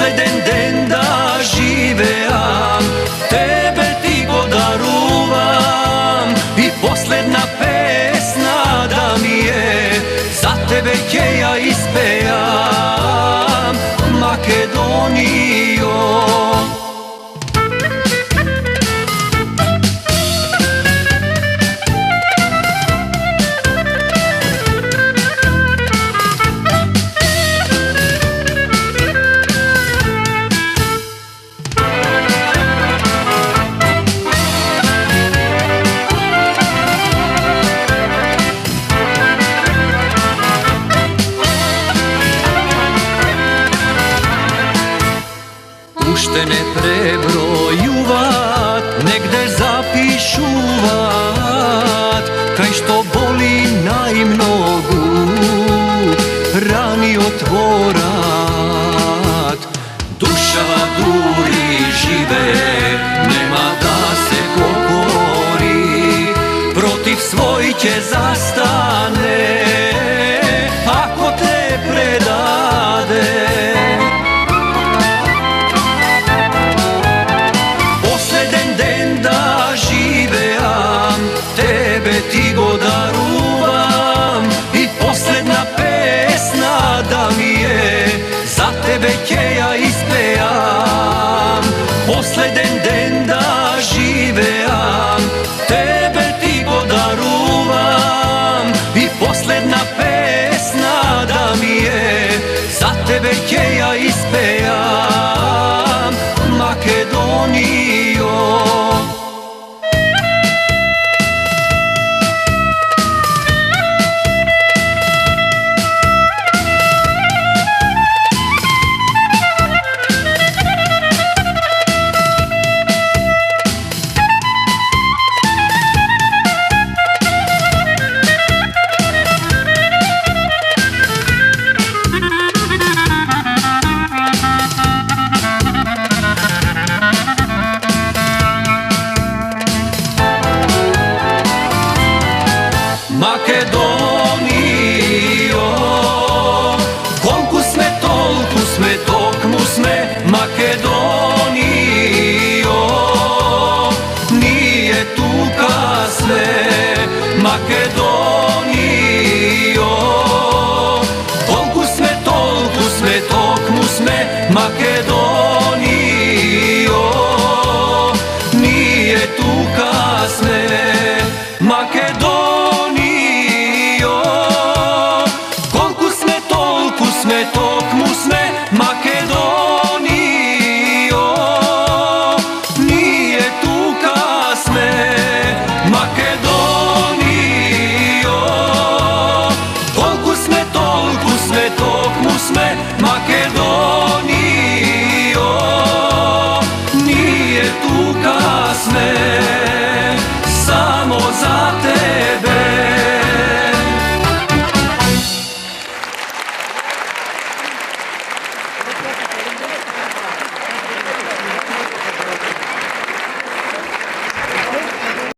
Posleden den da živeam, tebe ti go daruvam. I posledna pesna da mi je, za tebe ke ja ispejam, Makedonijo. Ušte ne prebrojuvat, negde zapišuvat, kaj što boli najmnogu, rani otvorat. Duša duri žive, nema da se pokori, protiv svojke zastane, ako te predade. Tebe ti go daruvam i posledna pesna da mi je, za tebe ke ja ispejam. Posleden den da živeam, tebe ti go daruvam i posledna pesna da mi je, za tebe ke ja ispejam, Makedonijo. Makedonijo, kolku sme, tolku sme, tokmu sme, Makedonijo. Nije tuka sve, Makedonijo. Kolku sme, tolku sme, tokmu sme, Makedonijo. Nije tuka sve, Makedonijo. Tokmu sme, Makedonijo. Nije tuka sme, Makedonijo. Kolku sme, tolku sme, tokmu sme, Makedonijo. Nije tuka sme.